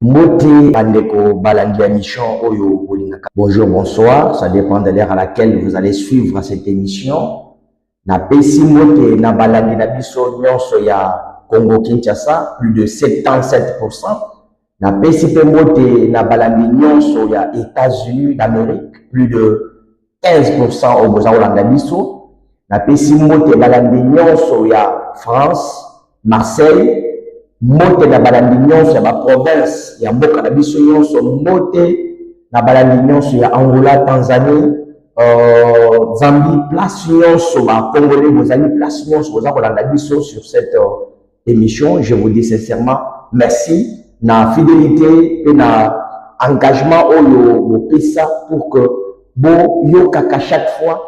Mbote Bandeko Balandia Mission Oyo Bolingaka. Bonjour, bonsoir, ça dépend de l'heure à laquelle vous allez suivre cette émission. Na pesi Mbote na Balandi na biso nyonso ya Congo Kinshasa, plus de 77%. Na pesi Mbote na Balandi nyonso ya États-Unis d'Amérique, plus de 15% au Bozawolanda biso. Na pesi Mbote Balandi nyonso ya France, Marseille. Mote na balandi nyonso ya ba province ya mboka na biso nyonso, mote na balandi nyonso ya Angola, Tanzanie, Zambie, place nyonso ba Congolais bozali place nyonso boza kolanda biso sur cette émission. Je vous dis sincèrement merci na fidélité et na engagement oyo bopesa pour que bo yokaka chaque fois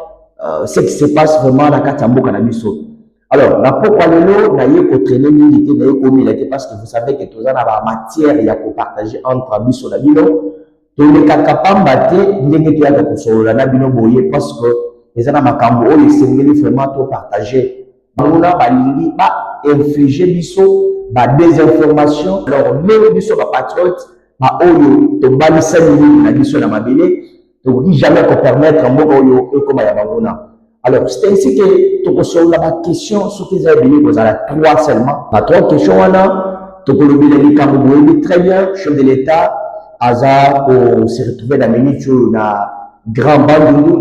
ce qui se passe vraiment na kati ya mboka na biso. Alors, pourquoi le n'a eu qu'au traîner milité, n'a eu qu'au milité, parce que vous savez que tout ça n'a pas matière, il y a qu'au partager entre amis sur la bino. Tous les cas capables de n'est qu'il y a que sur la bino boyer, parce que les gens ma cambo, les sénégalais vraiment tout partager. On a balingi, infliger biso, désinformation. Alors, même biso, patriote, oyo, to bali 5 minutes, na biso na mabélé, to jamais qu'on permettre un mot oyo, et comme il y a bangona. Alors, c'est ainsi que tu peux la question, ce qu'ils ont dit, vous avez 3 seulement. La 3 questions, tu peux le très bien, chef de l'État, Aza, on s'est retrouvé dans la grand bandou,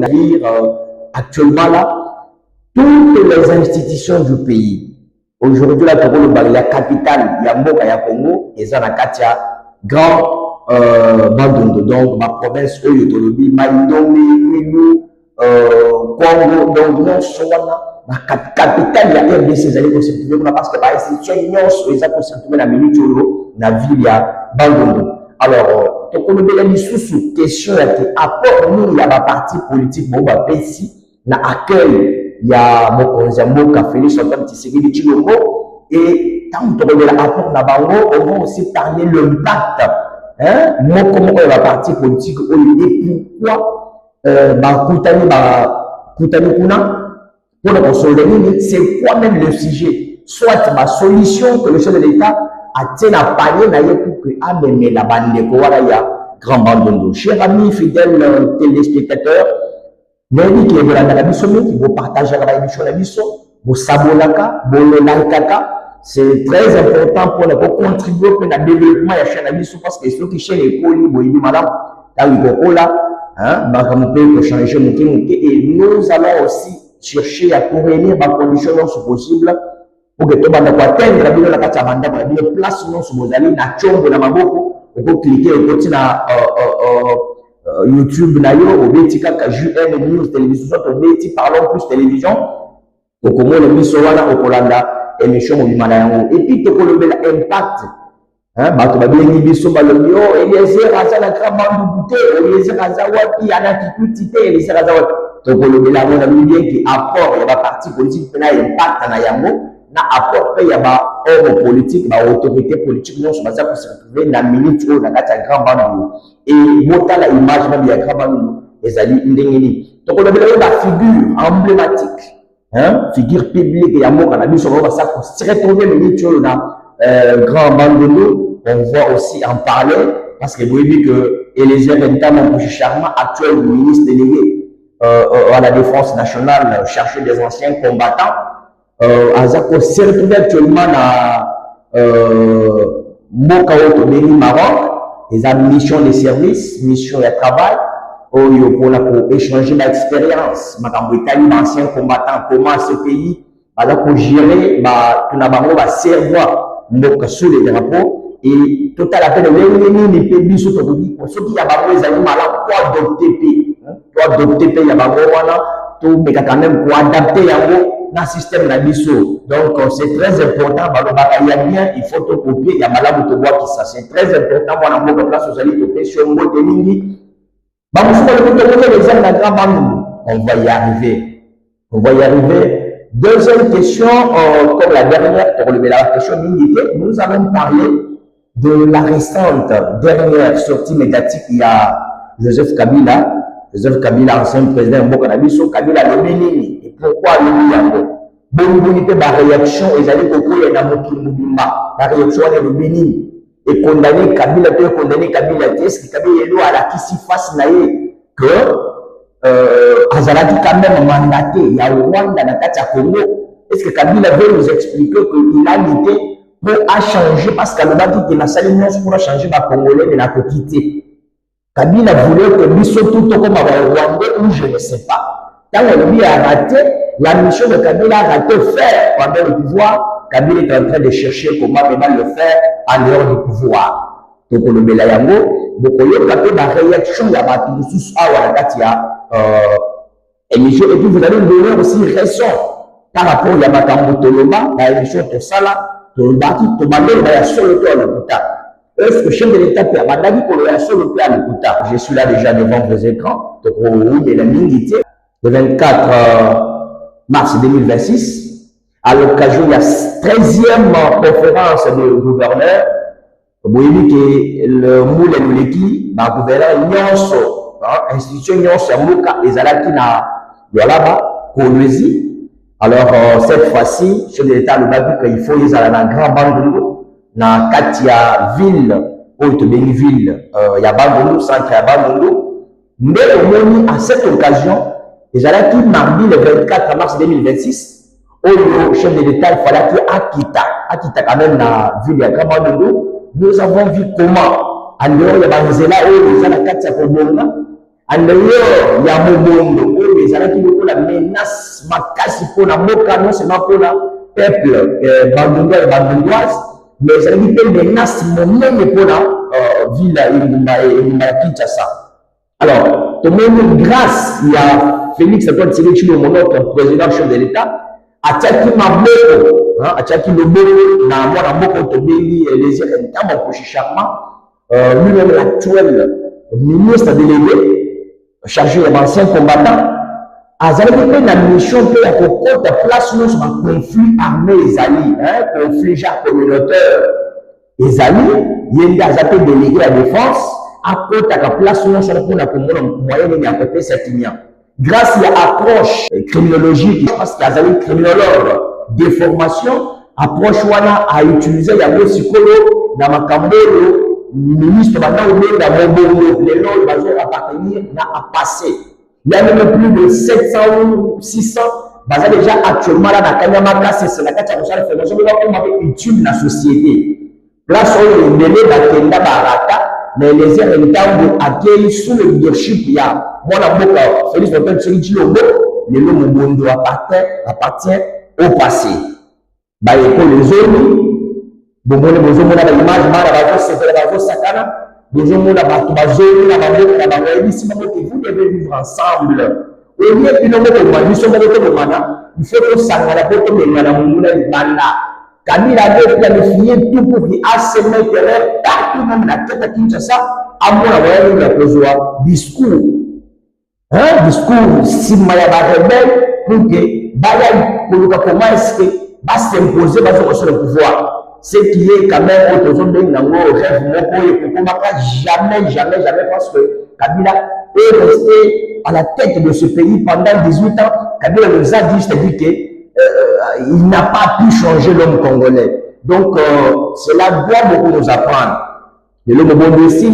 actuellement là, toutes les institutions du pays. Aujourd'hui, là, tu peux la capitale, Yamboka, Yakongo, et ça, la Katia, grand bandou. Donc, ma province, Oyotolobi, Maïdomé, Ouilou, Congo, donc non seulement la capitale de la RDC, c'est parce que la institution ils ont constitué la minute la ville de Bangondo. Alors, tu connais bien les sous question qui apporte nous il y a la partie politique bon bah ici na accueil il y a mon café les soldats qui se dit Chilombo et tant que tu la apporte na bango on va aussi parler l'impact hein moi comment la partie politique et pourquoi c'est quoi même le sujet, soit ma solution que le chef de l'État a tenu à panier pour que amener la bande de Kouara grand bandondo. Chers amis fidèles téléspectateurs, n'oubliez que vous la mission qui vous partagez la mission la mission, vous sabonaka, vous lankaka, c'est très important pour nous contribuer pour le développement de la chaîne la mission parce que ceux qui chaîne les colis, vous voyez madame, là où là. Hein, changer et nous allons aussi chercher à courir les conditions possibles pour que tout le monde atteindre la place non sur vos amis, na chombo na maboko, pour cliquer au côté na YouTube na yo, au Betika KJN News télévision, au Beti parlons plus télévision, au comment le misowana au Kolanda émission au Bimana et puis tu peux lever l'impact. Hein, bato babengi biso balobio Eliezer aza na grand bouté Eliezer aza wapi ana kikuti te Eliezer aza wapi to kolobela na bien qui apport ya ba parti politique na impact na yango na apport pe ya ba homme politique ba autorité politique non baza ko se retrouver na minute o na kata grand bandu et motala image ba ya grand bandu ezali ndengeni to kolobela ba figure emblématique hein figure publique ya moka na biso ba sa ko se retrouver minute o na grand bandu. On va aussi en parler parce que vous voyez que Eliezer Ntam Charmant, actuel ministre délégué à la défense nationale, chercheur des anciens combattants, Azako s'est retrouvé actuellement à Mokaoto Béni Maroc, les missions de service, mission de travail, pour échanger l'expérience. Madame Britannique, ancien combattant, comment ce pays va gérer, va servir sous les drapeaux. Et total appel de l'ennemi n'est pas sur ton pour ceux qui a les animaux là quoi adopter pays à tout mais quand même quoi adapter dans le système la biso donc c'est très important il y a bien il faut te copier il y a malade de voir qui ça c'est très important moi dans mon place vous allez toper sur mot de mini bah vous le les la grand bande on va y arriver deuxième question comme la dernière pour relever la question d'unité nous allons parler de la récente dernière sortie médiatique, il y a Joseph Kabila, ancien président de Mokanabiso, Kabila le Bénini. Et pourquoi le Bénini? Bonne bonité, la réaction, ils allaient au cours de la réaction est le Bénini. et condamné Kabila, peut condamner Kabila, est-ce que Kabila est à la qui s'y fasse naïe que Azalaki quand même mandaté, il y a Rwanda, dans le Congo. Est-ce que Kabila veut nous expliquer qu'il a l'idée pour changer parce qu'il a la salle pour changer les Congolais, mais la quitter. Kabila voulait que nous soyons tout comme Rwandais ou je ne sais pas. Quand lui a raté, la mission de Kabila a raté faire pendant le pouvoir. Kabila est en train de chercher comment maintenant le faire en dehors du pouvoir. Donc on le met là, donc on a la réaction de la Batusus émission et puis vous allez me donner aussi raison par rapport à Yamakambo Toloma, la émission de Sala, Tolobaki, Tobando, il y a seul le temps à l'écouter. Est-ce que le chef de l'État peut avoir dit qu'on a seul le temps à l'écouter? Je suis là déjà devant vos écrans, donc on est la minute. Le 24 mars 2026, à l'occasion de la 13e conférence de gouverneurs, vous voyez que le Moulin Mouleki, le gouverneur Nyonso, institution Nyonso, Mouka, et Zalaki na Yolaba, Kolwezi. Alors, cette fois-ci, le chef de l'État a dit qu'il faut y aller dans Grand Bandundu, dans Katia ville, ville, il y a Bandundu, centre à Bandundu. Mais à cette occasion, et Zalaki mardi le 24 mars 2026, au chef de l'État, il fallait qu'il Akita quand même dans la ville de Grand Bandundu. Nous avons vu comment, en dehors de Banzela, où les Katia Kobonga, en dehors, il y a Mobondo, où les Alaki ont la menace, Makasi pour la Moka, non seulement pour le peuple bandundois et bandundoise, mais les Alaki ont la menace, même pour la ville et Kinshasa. Alors, tout le monde, grâce à Félix Antoine Tshisekedi, mon président chef de l'État, a tchaki Maboko, a tchaki Loboko, na mwana Moko Tobeli, les États, mon Charmant, lui-même l'actuel ministre délégué, chargé des anciens combattants, Azali fait la mission pour la côte de place nous sur un conflit armé Ezali, conflit communautaire Ezali, il y a des délégués à la défense, à côté de la place nous sur le moyen de à côté cette ligne. Grâce à l'approche criminologique, parce qu'il y a des criminologues de formation, approche a utilisé il y a des psychologues dans ma Cambodge. Ministre maintenant ou dans mon boulot, les noms vont appartenir à passer. Il y a même plus de 700 ou 600, basés déjà actuellement là dans Kanyamaka, c'est la carte de la formation, mais utile la société. Place où les délais d'Akenda Barata, mais les héritages accueillis sous le leadership, il y a moi la boca, Félix Antoine Tshisekedi Tshilombo, les noms Mobondo appartient au passé. Bah, les zones. Bon, on a besoin de l'image, vous devez vivre ensemble. Au lieu de nous il faut que ça ne soit pas Kabila avait planifié tout pour qu'il assène partout même la tête à Kinshasa, à mon avis, la besoin discours. Un discours si malade rebelle pour que Baya, comment est-ce que va s'imposer sur le pouvoir. Ce qui est quand même autre chose de jamais parce que Kabila est resté à la tête de ce pays pendant 18 ans. Kabila nous a dit, c'est-à-dire qu'il n'a pas pu changer l'homme congolais. Donc, cela doit beaucoup nous apprendre. Et l'homme bon ici,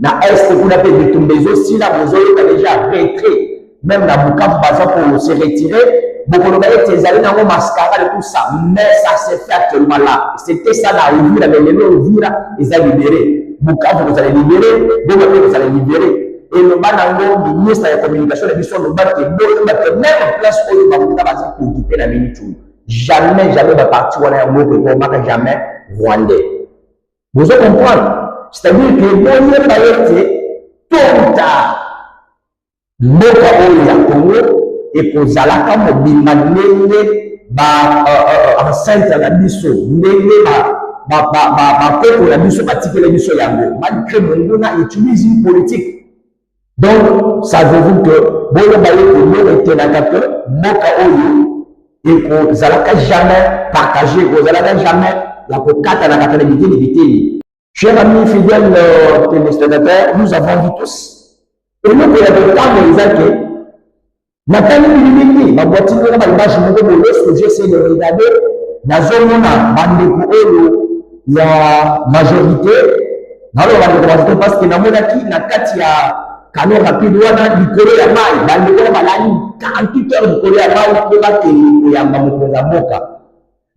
dans l'Est, vous l'avez dit, mais aussi là, vous avez déjà retrait. Même la Bukavu, par exemple, pour se retirer. Beaucoup de gens allaient dans le mascara et tout ça, mais ça s'est fait actuellement là. C'était ça là, Ouvira, mais les gens Ouvira, ils ont libéré. Bukavu, vous allez libérer, Bogaté, vous allez libérer. Et le Banango, le ministre de la communication, la mission de Baké, même en place où il va vous avoir pour quitter la minute. Jamais, va partir, on a un mot que vous jamais rwandais. Vous allez comprendre. C'est-à-dire que bon, il va être tôt ou tard, Moka Oya Congo, et que Zalaka mobima ndenge enceinte na biso ndenge koko na biso batikela biso yango malgré Mongona utilise une politique. Donc savez-vous que boyo baye etenaka que moka oyo et que Zalaka jamais partagé, que Zalaka jamais la kokata na katana biteni. Chers amis fidèles téléspectateurs, nous avons vu tous et nous que la temps Nathalie Bilibili, ma voiture, ma image, j'essaie de regarder, la zone, Bandeko Olo, ya majorité nalo bandeko parce que namonaki na kati ya kano rapide wana likolo ya mai bandeko balani 48 heures likolo ya mai mpe bakende koyamba mokonzi ya mboka.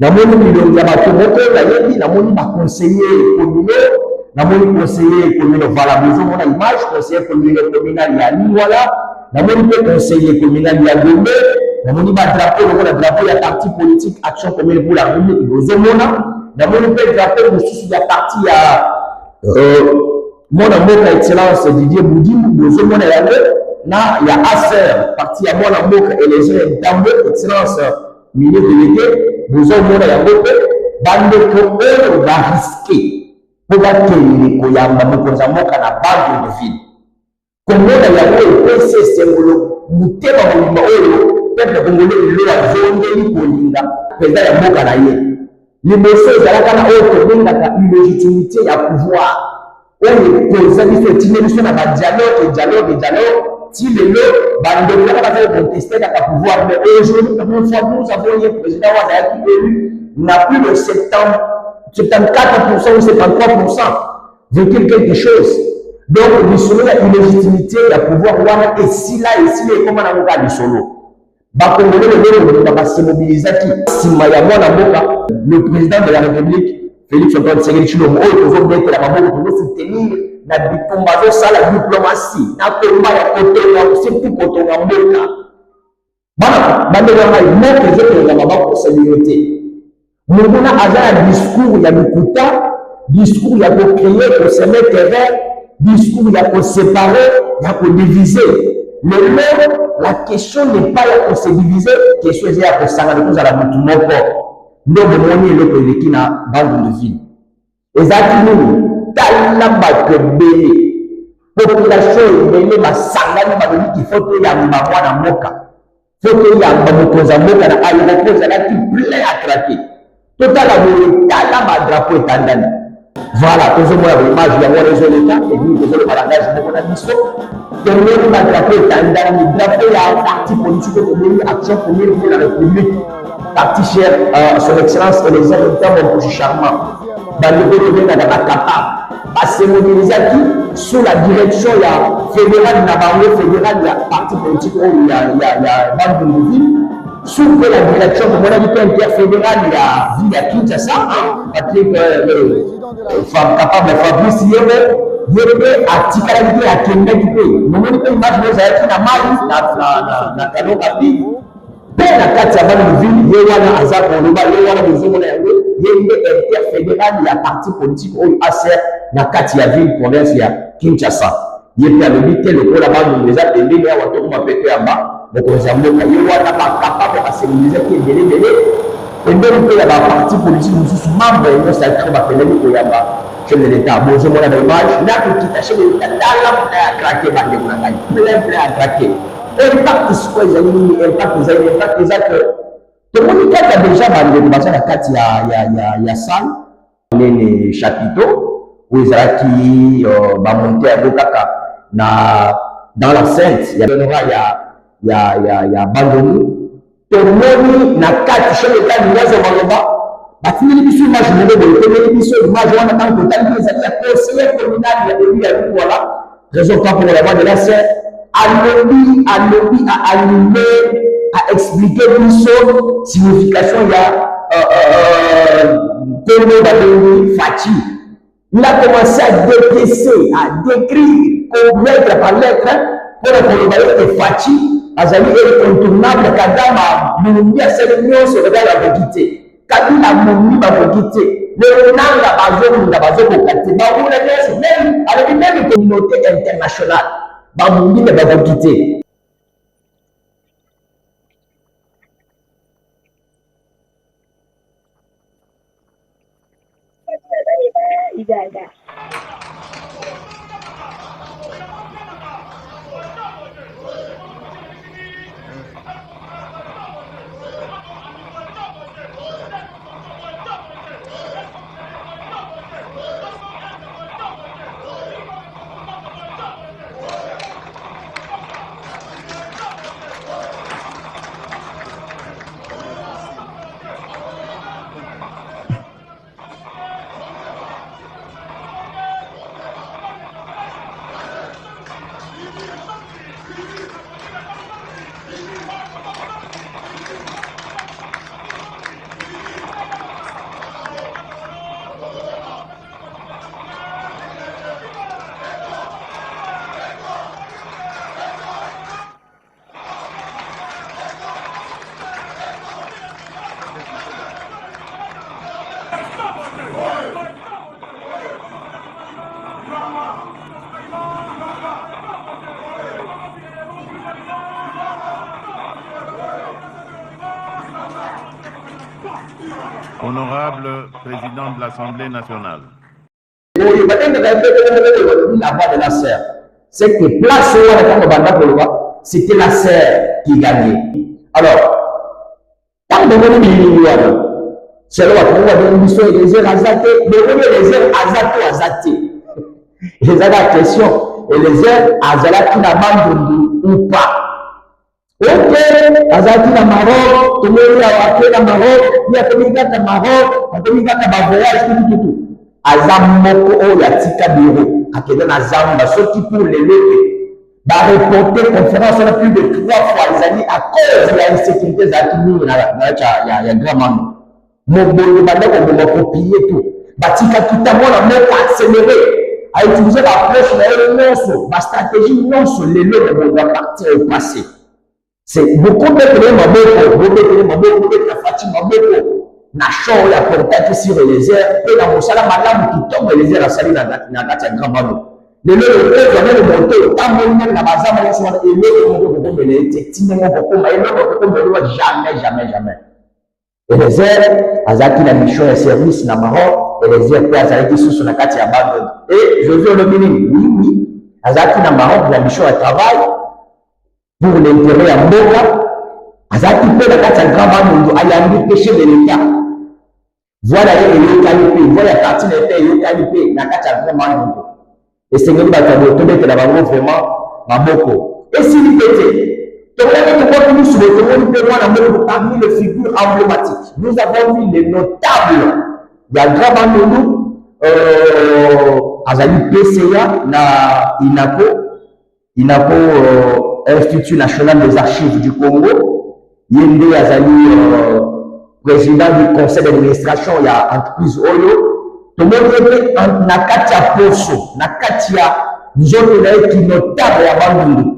Namoni milongo ya bato moko nayebi, namoni baconseiller communaux, namoni conseiller communaux, voilà, bozomona image, conseiller communal ya Lingwala, namoni mpe conseiller communal ya Gombe, namoni badrapeau lokola drapeau ya parti politique Action Commune pour la République bozomona, namoni mpe drapeau mosusu ya parti ya mwana mboka excellence Didier Boudimbu bozomona yango, na ya ASER parti ya mwana mboka élection Ntambo excellence ministre délégué bozomona yango mpe bandeko oyo bariske mpo bakende koyamba mokonzi ya mboka na bande de ville komona yango epesi esengolo motema mobima oyo peuple congolais lelo azongeli kolinga président ya mboka na ye liboso ezalaka na oyo tobengaka illégitimité ya pouvoir oyo epoza biso etinde biso na badialogue ti lelo bandeko yaka bazali contester kaka pouvoir, mais aujourd'hui nous avons un président wazalaki élu na plus de 74% ou 73%, véhicule quelque chose. Donc lisolo ya illégitimité ya pouvoir wana esila ekoma na ngoka lisolo bakongole lelo bakase mobilisaki sima ya mwana mboka le président de la République Félix Antoine Tshisekedi Tshilombo oyo tozometela maboko tozosoutenir na bitumba azosala diplomatie na komba ya kotonga surtout kotonga mboka bana bandeko ya ngai moko ezotonga bakosalino te monguna aza na discours ya mikuta discours ya kocréer koseme terrain discours ya koséparer ya kodiviser lelo la question n'est pas ya kose diviser question eza ya kosangana kozala mutu moko ndo bomoni eloko eleki na bande de ville ezalaki nini tala bato ebele population ebele basangani balobiki fo toyamba mwana mboka fo toyamba mokonzi ya mboka na aéroport ezalaki plein à craquer totala boye tala badrapeau etandani voilà tozomona baimage yango wana ezoleka ebili tozoloba langage moko na biso tomoni badrapeau etandani drapeau ya parti politique tomoni Action Commune pour la République parti cher son excellence Elézard Ntambo Mpushi Charmant bandeko tobengaka bakapa basemobilisaki sous la direction ya fédéral na bango fédéral ya parti politique oyo ya bande de ville sous la direction tomonaki mpe interfédéral ya ville ya Kinshasa Patrick capable Fabrice Yebe ye mpe atikalaki mpe akendaki mpe momoni mpe image ezalaki na mai na kanokapi mpe na kati ya bande de ville ye wana aza koloba ye wana bozomona yango ye mpe interfédéral ya parti politique oyo aser na kati ya ville province ya Kinshasa ye mpe alobi te lokola bandu eza pembeni awa tokoma pete yamba mokonzi ya mboka ye wana bakapable basemobilizaki ebelebele pembeni mpe ya baparti politique mosusu membre nyonso ya tre bapeleli koyamba chef de l'état bozomona baimage nakokita chef de l'état tala plein ya krake bandeko na ngai plein ya krake impact sikoyo ezali nini impact eza ke tomoni kaka deja bandeko baza na kati ya salle nene chapiteau oyo ezalaki bamonte yango kaka na dans la sainte ya ya bandomu tomoni na kati chef de l'état nyonso baloba batindeli biso image moko boye tomoni biso image wana ntango totali ezali ya conseiller communal ya élu ya Lingwala raison pas pour la voix de la sœur alobi a animé a expliqué biso signification ya Tembo Babengi Fachi. Il a commencé à décaisser, à décrire, lettre par lettre, pour le que Fachi, Azali est incontournable, Kadama, Mounia, c'est l'union sur le gars la quitter. Kabila Mouni va quitter. Le Nanga Bazo, la Bazo, même avec même communauté internationale, Bamouni va quitter. Honorable Président de l'Assemblée nationale. Oui, la voix de la serre. C'est que place c'était la serre qui gagnait. Alors, quand on a dit c'est là où on a dit les airs azatés, les airs azatés. Les airs à question, et les airs azalaki na bandundu ou pas. Ok, azalaki na Maroc, tout le monde a appelé na Maroc, il y a communiqué na Maroc, il y a communiqué na voyage, tout. Azam moko o ya tika bureau, akende na zamba, sorti pour les lever. Bah reporter conférence, on a plus de 3 fois les années à cause de l'insécurité de la il y a grand monde. Mon bon, on va copier tout. Batika kita mona moko accéléré. À utiliser l'approche de la stratégie non sur les lots de la partie au passé. C'est beaucoup de gens beaucoup de fatigue, na show ya portail sur les airs et la mosala madame qui tombe les airs à salir dans la grand ballon. Les lots de monter, tant même na bazama ya sama et les lots de les techniquement beaucoup mais jamais. Et les airs, azaki la mission et service na Maroc, et les airs, azaki sous la carte à bande. Et Josué le ministre, oui, azaki na Maroc, la mission de travail, pour l'intérêt à Moka, azaki peut la carte à grand bande, ayandi péché de l'État. Voilà les qualités, voilà la partie de l'État, les qualités, la carte à grand bande. Et c'est que nous avons tomber de la bande vraiment, Maboko. Et s'il était, parmi les figures emblématiques, nous avons vu les notables. Il y a Grabandou, Azali PCA, INACO, Institut National des Archives du Congo, Yende Azali, président du conseil d'administration, il y a entreprise Oyo, tout le monde est Nakatia Poso, Nakatia, nous avons qui notable à Bandundu.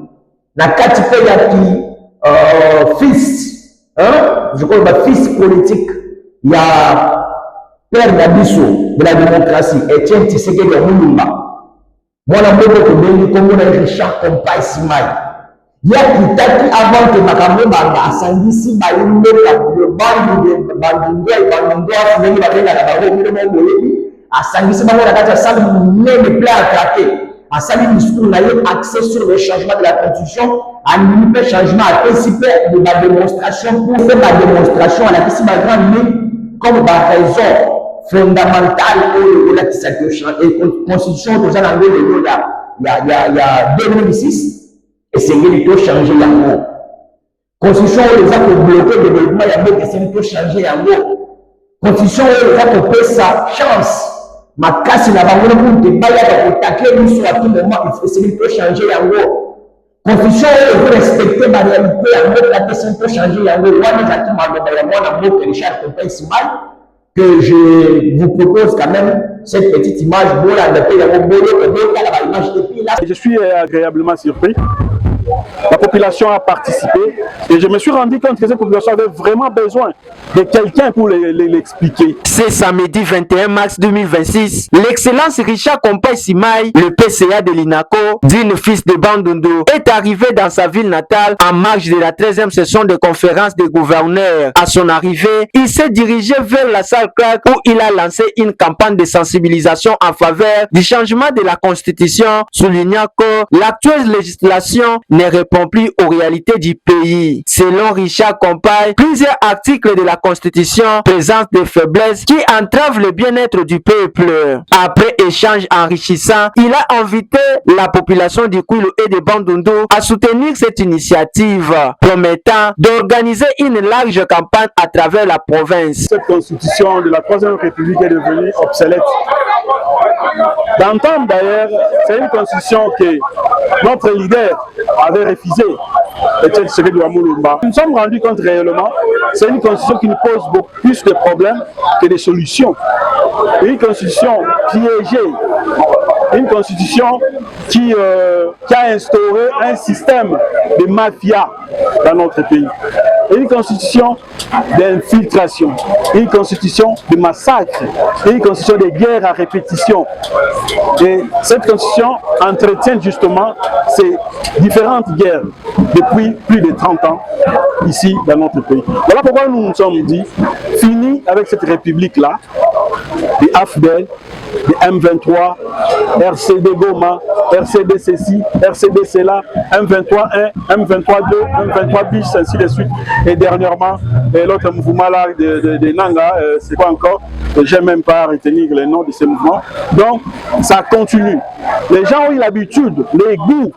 Na kati pe ya ki fils, je crois que fils politique, il y a père Nabiso de la démocratie, Etienne Tshisekedi Mulumba. Moi, la mboko ko bengi comme on a Richard Compaye Simai. Il y a qui taki avant que Makambo Banga asangisi ba yumbe le bandu vengi ba benga na ba ngolo mo ngolo asangisi ba ngona kati salle même plat à craquer. À saluer discours, on a eu accès sur le changement de la constitution, à un changement, à participer de la démonstration pour faire la démonstration à la question de la grande comme la raison fondamentale de la constitution de il y a 2006 et c'est qu'il faut changer yango. Constitution où les actes bloqués de développement, il y a des questions qui changer yango. Constitution où les actes paient sa chance. Ma casse na bango pour débat ya attaquer nous sur à tout moment il faut changer yango. Constitution il faut respecter la réalité yango la question peut changer yango wana zaki maloba ya mwana moko Richard Compaye Simai que je vous propose quand même cette petite image bola de pays yango bolo que la image depuis là. Je suis agréablement surpris. La population a participé et je me suis rendu compte que cette population avait vraiment besoin de quelqu'un pour l'expliquer. C'est samedi 21 mars 2026, l'excellence Richard Compaye Simai, le PCA de l'INACO, digne fils de Bandundu, est arrivé dans sa ville natale en marge de la 13e session de conférence des gouverneurs. À son arrivée, il s'est dirigé vers la salle Clark où il a lancé une campagne de sensibilisation en faveur du changement de la constitution, soulignant que l'actuelle législation ne répond plus aux réalités du pays. Selon Richard Compaye, plusieurs articles de la Constitution présentent des faiblesses qui entravent le bien-être du peuple. Après échange enrichissant, il a invité la population du Kwilu et de Bandundu à soutenir cette initiative, promettant d'organiser une large campagne à travers la province. Cette constitution de la 3e République est devenue obsolète. D'entendre d'ailleurs, c'est une constitution que notre leader avait refusé, Etienne Tshisekedi Mulumba. Nous nous sommes rendus compte réellement, c'est une constitution qui nous pose beaucoup plus de problèmes que de solutions. Une constitution piégée, une constitution qui a instauré un système de mafia dans notre pays. Une constitution d'infiltration, une constitution de massacre, une constitution de guerre à répétition. Et cette constitution entretient justement ces différentes guerres depuis plus de 30 ans ici dans notre pays. Voilà pourquoi nous nous sommes dit, fini fini avec cette république-là, les AFDEL, les M23, RCD Goma, RCD ceci, RCD cela, M23-1, M23-2, M23 bis, ainsi de suite. Et dernièrement, l'autre mouvement là de Nanga, c'est quoi encore? Je n'ai même pas retenu le nom de ces mouvements. Donc, ça continue. Les gens ont eu l'habitude, les goûts,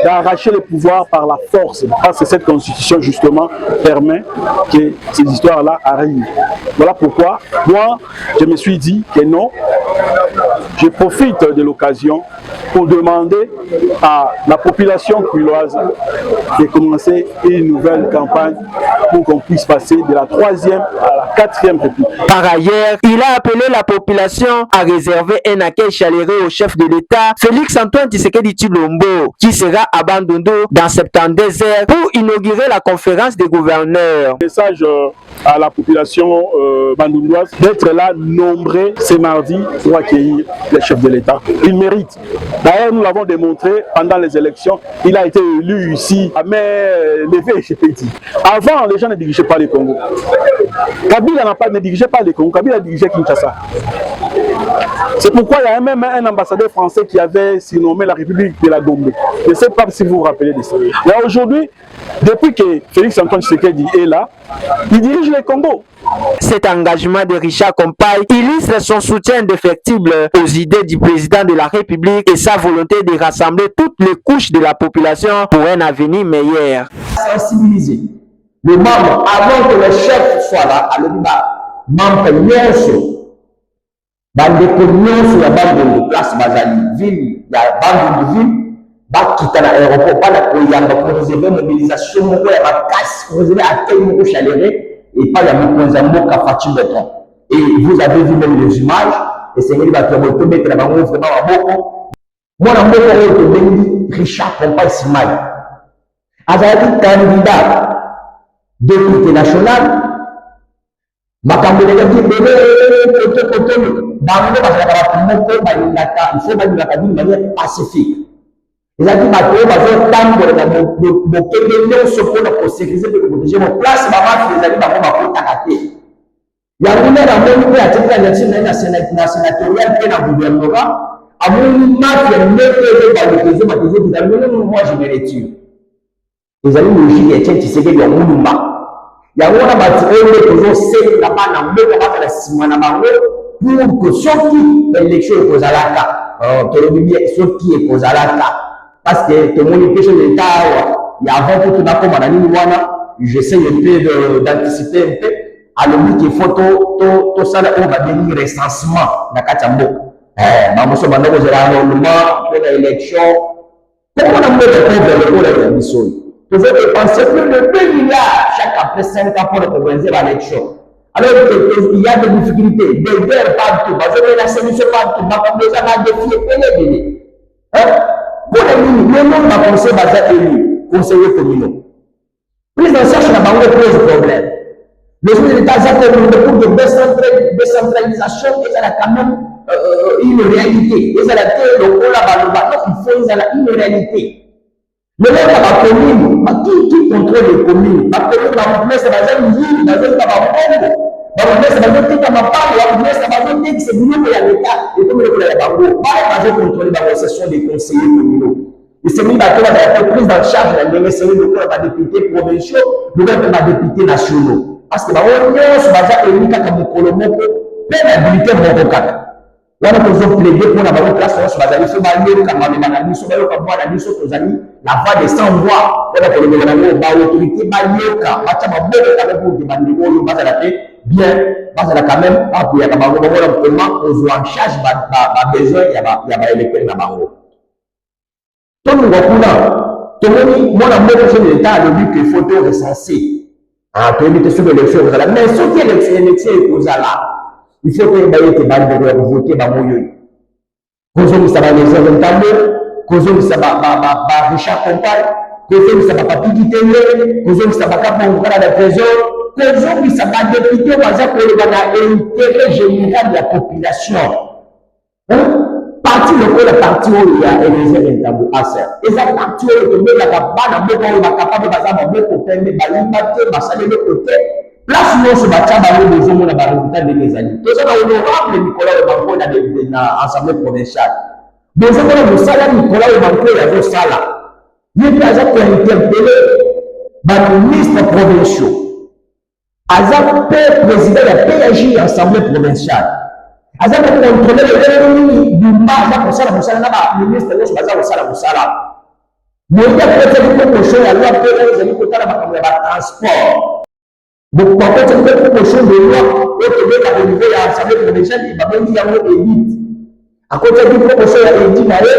d'arracher le pouvoir par la force. Parce que cette constitution, justement, permet que ces histoires-là arrivent. Voilà pourquoi, moi, je me suis dit que non, je profite de l'occasion pour demander à la population culoise de commencer une nouvelle campagne pour qu'on puisse passer de la 3e à la 4e République. Par ailleurs, il a appelé la population à réserver un accueil chaleureux au chef de l'État, Félix-Antoine Tshisekedi Tshilombo, qui sera à Bandundu dans 72 heures pour inaugurer la conférence des gouverneurs. Message à la population bandundoise d'être là nombreux ce mardi pour accueillir le chef de l'État. Il mérite. D'ailleurs, nous l'avons démontré pendant les élections. Il a été élu ici à main levée chez Petit. Avant, les gens ne dirigeaient pas le Congo. Kabila ne dirigeait pas le Congo. Kabila dirigeait Kinshasa. C'est pourquoi il y a même un ambassadeur français qui avait surnommé la République de la Gombe. Je ne sais pas si vous vous rappelez de ça. Et aujourd'hui, depuis que Félix-Antoine Tshisekedi est là, il dirige le Congo. Cet engagement de Richard Compaye illustre son soutien indéfectible aux idées du président de la République et sa volonté de rassembler toutes les couches de la population pour un avenir meilleur. Sensibiliser le membre avant que le chef soit là, à l'Obiba, membre nyonso, bandeko nyonso ya bande de place Bazali, ville, ya bande de ville, bakita na aéroport, bana koyamba pour réserver mobilisation, moko ya bakasi, pour réserver accueil moko chaleureux, et pas ya mokonza mboka Fatim Bertrand. Et vous avez vu même les images, et c'est ngeli bato ya mettre la bango vraiment à boko. Moi na mboka oyo to bengi Richard Compaye Simai. Azali candidat député national, makambo de côté bango bazalaka moko balingaka, il faut balingaka d'une manière pacifique. ezalaki bato oyo bazotambola na bokende nyonso mpona kosécurize mpe koprotege mo place bamafia ezali bango bakotaka te yango nde namoni mpe atiaki candidature na ye na sénatorial mpe na gouvernement amoni mafia ndenge ezobaluka ezobaka ezokita nono moi je me retire ezali logique etienne Tshisekedi ya mulumba yango wana bato oyo nde tozosenga bana mboka bazala nsima na bango pour que soki élection ekozalaka tolobi bien soki ekozalaka parce que tout le monde peut se l'état et avant que tout d'accord madame Wana j'essaie un peu d'anticiper un peu à l'objet qu'il faut tout ça on va devenir recensement dans Katambo mamoso bandoko zela normalement pour l'élection comment on peut répondre pour la mission vous devez dépenser plus de 2 milliards chaque après 5 ans pour organiser l'élection alors qu'il y a des difficultés des guerres partout parce que la solution partout on a défié les pour les minutes, le monde va conseiller basé élu, conseiller communaux. Prise en charge n'a pas pose problème. Le jour de l'État pour de décentralisation, il y a quand même une réalité. Il y a il faut une réalité. Le monde va commune, qui contrôle les communes? La commune va mettre sa une ville, dans un Congo. On va mettre sa c'est nous qui l'État et comme le Bango, pas de contrôler la session des conseillers communaux. Et c'est nous qui avons prise en charge de la députés provinciaux, nous avons des députés nationaux. Parce que nous avons élu comme Colombo, plein d'habilité mon vocal. Nous avons plaidé pour la place, nous avons fait la voix des sans voix. Nous avons l'autorité, bien, parce que quand même, il y a comment on en charge des besoins, il y a des électeurs dans le tout le monde, moi, la l'État a dit qu'il faut tout recenser. Pour éviter sur l'élection, mais ce qui est l'élection, il faut que les gens voter dans le milieu. Cause ça va les inventer, cause ça va Richard Compaye, cause ça va pas piquer, cause ça va pas pour la trésor. Aujourd'hui, ça va députer pour l'intérêt général de la population. Parti le parti où il y a élevé un tabou à ça. Et ça parti où il y a capable de faire des côté, place nyonso batia bango bozomona baresultat ndenge ezali toza na honorable Nicolas Webango na assemblée provinciale bozomona mosala Nicolas Webango azosala ye mpe aza kointerpele baministre provinciaux aza mpe président ya PAJ ya assemblée provinciale aza kocontrôle lelelo nini bimba aza kosala mosala na baministre nyonso baza kosala mosala moya koteli promotion ya loi mpe ezali kotala makambo ya batransport bakoteli mpe promotion de loi oyo tobeta au niveau ya assemblée provinciale babengi yango edit akoteli promotion ya edit na ye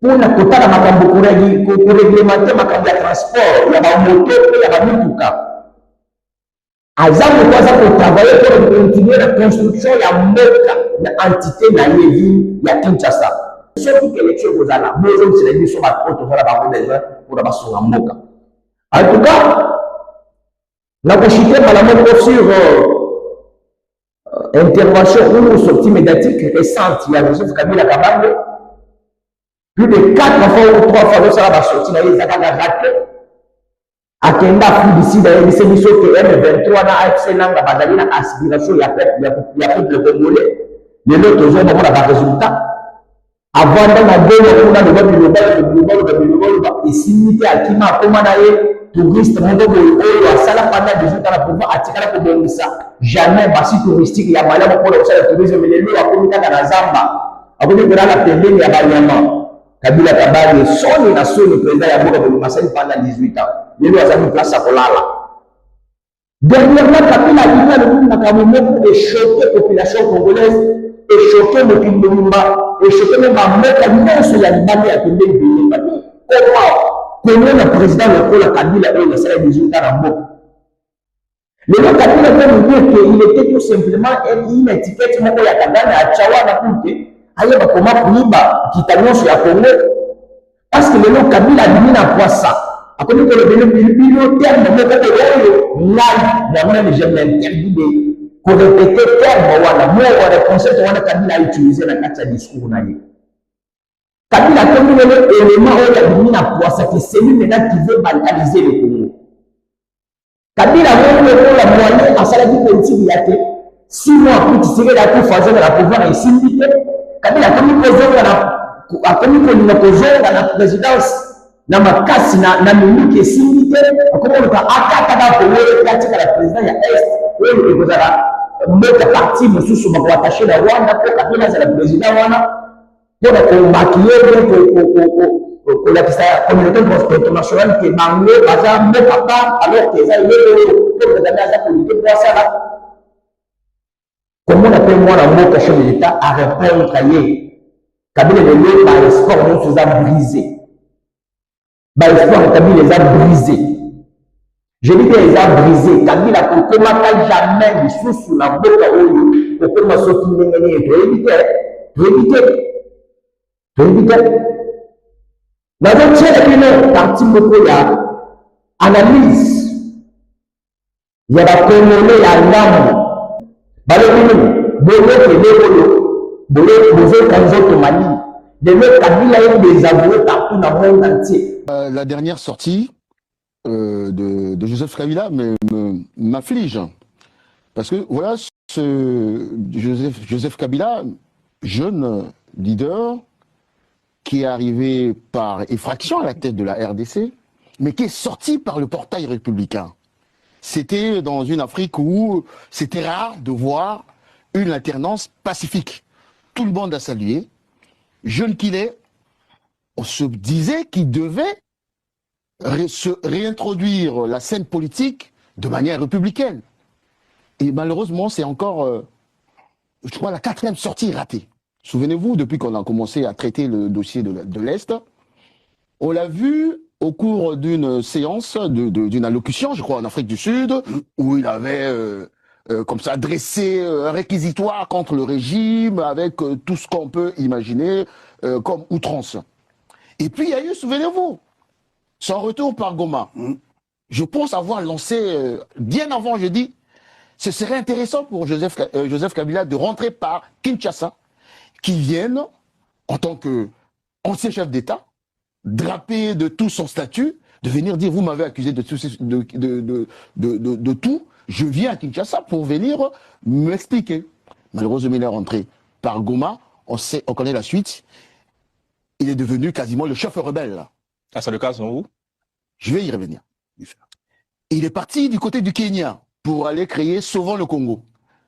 mpona kotala makambo koreglemente makambo ya transport ya bamoto mpe ya bamituka aza moto aza kotravaille pour continuer la construction ya mboka na entité na ye ville ya Kinshasa soki élection kozala bozomisela biso bato oyo tozala bango besoin mpona basunga mboka en tout cas nakochite mbala moko sur intervention ou sortie médiatique récente ya Joseph Kabila Kabange plus de 4 fois ou 3 fois losala basorti na ye ezakaka raté akenda afudisida yebise biso ke M23 na AFC nanga bazali na aspiration ya peuple congolais lelo tozomba mona baresultat avanda na bongo kuna bilobaloba esili te akima akoma na ye touriste moko boye oyo asala pendant 18 ans na pouvoir atikala kobongisa jamais basi touristique ya malamu mpona kosala tourisme lelo akomi kaka na zamba akomi kolala pembeni ya banyama Kabila Kabange soni na soni président ya mboka Bonimasani pendant 18 ans lelo azali place ya kolala dernièrement Kabila alina le makambo moko échoqué population congolaise échoqué mokili mobimba échoqué même bamboka nyonso ya libanda ya pembeni bele bani comment le président lokola Kabila oyo nasala 18 ans na mboka lelo Kabila peut nous dire qu'il était tout simplement une étiquette moko ya Kagame achawa na kute ayeba koma kuiba kita nyonso ya Congo parce que lelo Kabila adimi na poisa akomi kolobele bilo terme moko oyo ngai namona je m'interdis de korepete terme wana mo wana concept wana Kabila a utilisé na kati ya discours na ye Kabila akomi lelo élément oyo adimi na poisa que c'est lui maintenant qui veut balkaniser le Congo Kabila moko lokola moyen asalaki politique yake 6 mois plus Tshisekedi akufa na pouvoir esimbi te Kabila akomi kolinga kozonga na présidence na makasi na miniki esimbi te akomoluka akataka koyoyo katika la président ya est oyo ekozala mboka parti mosusu bakoattache na Rwanda mpo Kabila azala président wana mpona komakie kolakisa communauté internationale ke bango baza mboka part alors ke eza eloko mpo Kagame aza kolite mpo asala komona mpe mwana mboka chef de l'état a répondre à ye Kabila lelo baespoir nyonso eza brisé baespoir Kabila eza brisé je dis que eza brisé Kabila kokomaka jamais lisusu na mboka oyo kokoma soki ndenge nini toyebi te nazotiela bino parti moko ya analyse ya bakongole ya ngambo balobi boyokelele oyo La dernière sortie de Joseph Kabila m'afflige. Parce que voilà, Joseph Kabila, jeune leader, qui est arrivé par effraction à la tête de la RDC, mais qui est sorti par le portail républicain. C'était dans une Afrique où c'était rare de voir une alternance pacifique. Tout le monde a salué. Jeune qu'il est, on se disait qu'il devait se réintroduire la scène politique de manière républicaine. Et malheureusement, c'est encore, je crois, la 4e sortie ratée. Souvenez-vous, depuis qu'on a commencé à traiter le dossier de l'Est, on l'a vu au cours d'une séance, d'une allocution, je crois, en Afrique du Sud, où il avait comme ça dressé un réquisitoire contre le régime avec tout ce qu'on peut imaginer comme outrance. Et puis il y a eu, souvenez-vous, son retour par Goma. Je pense avoir lancé, bien avant, je dis, ce serait intéressant pour Joseph Kabila de rentrer par Kinshasa, qui vienne, en tant qu'ancien chef d'État, drapé de tout son statut, de venir dire, vous m'avez accusé de tout, je viens à Kinshasa pour venir m'expliquer. Malheureusement, il est rentré par Goma, on connaît la suite. Il est devenu quasiment le chef rebelle. Ah, c'est le cas, où? Je vais y revenir. Il est parti du côté du Kenya pour aller créer Sauvons le Congo,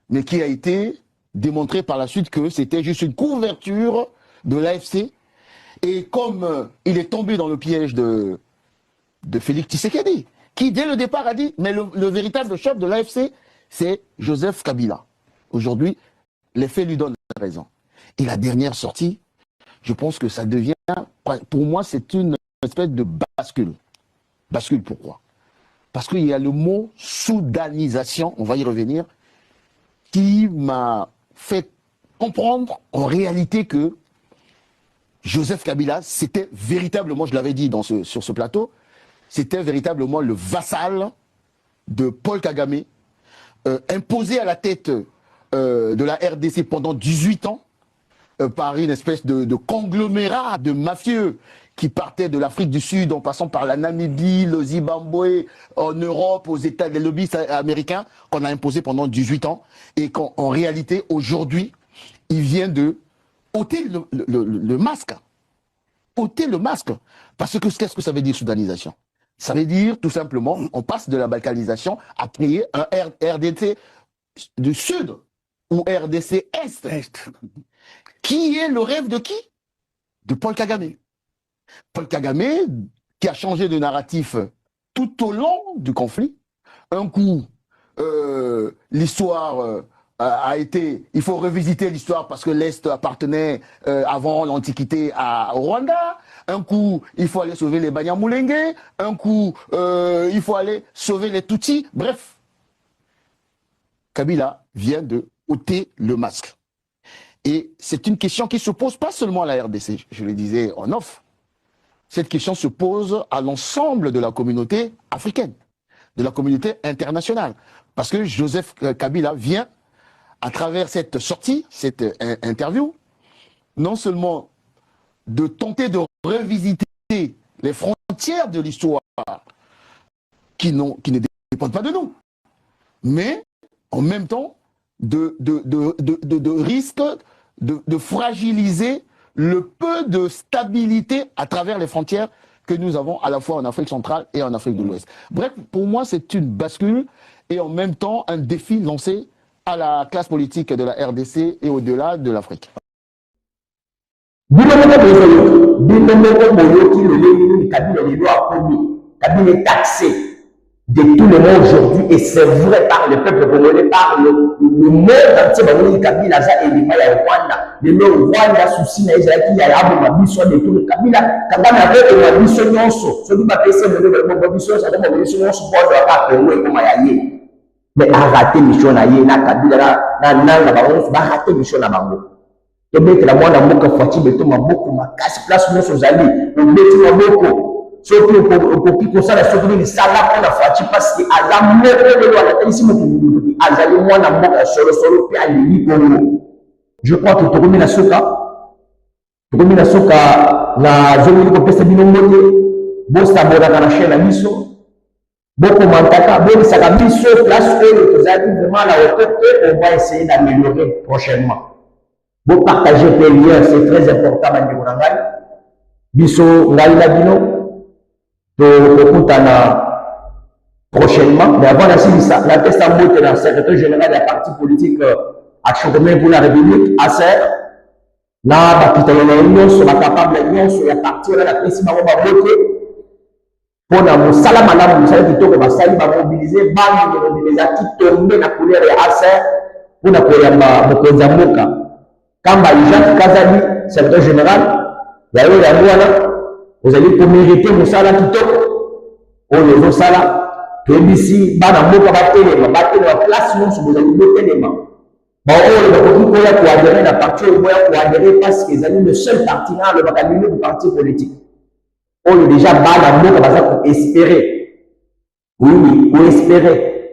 mais qui a été démontré par la suite que c'était juste une couverture de l'AFC. Et comme il est tombé dans le piège de Félix Tshisekedi, qui dès le départ a dit, mais le véritable chef de l'AFC, c'est Joseph Kabila. Aujourd'hui, les faits lui donnent raison. Et la dernière sortie, je pense que ça devient, pour moi, c'est une espèce de bascule. Bascule pourquoi? Parce qu'il y a le mot soudanisation, on va y revenir, qui m'a fait comprendre en réalité que Joseph Kabila, c'était véritablement, je l'avais dit sur ce plateau, c'était véritablement le vassal de Paul Kagame, imposé à la tête de la RDC pendant 18 ans, par une espèce de conglomérat de mafieux qui partaient de l'Afrique du Sud en passant par la Namibie, le Zimbabwe, en Europe, aux États, les lobbyistes américains, qu'on a imposé pendant 18 ans, et qu'en réalité, aujourd'hui, il vient de ôter le masque. Ôter le masque. Parce que qu'est-ce que ça veut dire, soudanisation? Ça veut dire, tout simplement, on passe de la balkanisation à créer un RDC du Sud, ou RDC Est. Qui est le rêve de qui? De Paul Kagame. Paul Kagame, qui a changé de narratif tout au long du conflit. Un coup, l'histoire a été... Il faut revisiter l'histoire parce que l'Est appartenait avant l'Antiquité au Rwanda. Un coup, il faut aller sauver les Banyamulenge. Un coup, il faut aller sauver les Tutsis. Bref, Kabila vient de ôter le masque. Et c'est une question qui se pose pas seulement à la RDC, je le disais en off. Cette question se pose à l'ensemble de la communauté africaine, de la communauté internationale. Parce que Joseph Kabila vient, à travers cette sortie, cette interview, non seulement de tenter de revisiter les frontières de l'histoire qui ne dépendent pas de nous, mais en même temps de risque de fragiliser le peu de stabilité à travers les frontières que nous avons à la fois en Afrique centrale et en Afrique de l'Ouest. Bref, pour moi, c'est une bascule et en même temps un défi lancé à la classe politique de la RDC et au-delà de l'Afrique. Kabila est taxé de tout le monde aujourd'hui, et c'est vrai par le peuple congolais, par le monde entier. Kabila za elima ya Rwanda, le Rwanda souci na Israël qui a abo mabiso de tout le Kabila Kagame avec mabiso nyonso so di ba pese mo mabiso ça comme mabiso nyonso pour de pas pewe comme yaye, mais a raté mission na ye na Kabila na ba ba raté mission na bango to bete la mwana moka fati beto maboko makasi place nyonso zali o beti maboko. Surtout pour qui ça la surtout ni sala pour la fati parce que azam le loi ici mo ki azali mwana mboka solo pe ali Congo. Je crois que tokomi na soka na zone ko pesa bino mote bosta boda na chaîne na biso boko mantaka boni saka biso place que tozali vraiment la hauteur, on va essayer d'améliorer prochainement. Vous partagez tes liens, c'est très important bandeko na ngai biso ngai na bino prochainement, mais avant la test en mot dans le secrétaire général de la parti politique Action Commune pour la République, ACR, là, sur la capable sur la partie de la présidence pour la Moussala Madame Moussala qui tombe, Bassali va mobiliser, qui tombe la couleur de ACR pour la Mokozamoka. Quand Jean Kazali, secrétaire général, il y a eu la loi. Vous allez pour mériter Moussala Kitoko. Oh, les Osala, que ici, Bana Moka Batele, la place, non, vous allez bloquer les mains. Bon, oh, le Boko Koya pour adhérer, la partie au Boya pour adhérer parce qu'ils ont le seul parti là, le bataillon du parti politique. Oh, déjà, Bana Moka Baza pour espérer. Oui, pour espérer.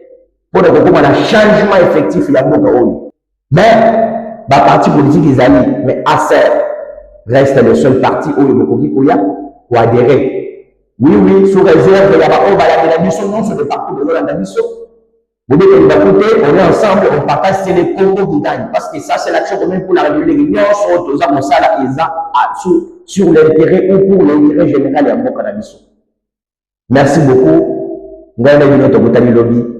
Pour le Boko, on a un changement effectif, il y a Moka Oyo. Mais, la parti politique, ils allaient, mais ACR reste le seul parti où le Boko Koya pour adhérer. Oui, sous réserve, il y a la mission, non, sur le parcours de la mission. Vous dites que on est ensemble, on partage, c'est les Congo qui gagnent. Parce que ça, c'est l'action commune pour la République. Nous sommes sur l'intérêt ou pour l'intérêt général et à mon cannabis. Merci beaucoup. Nous avons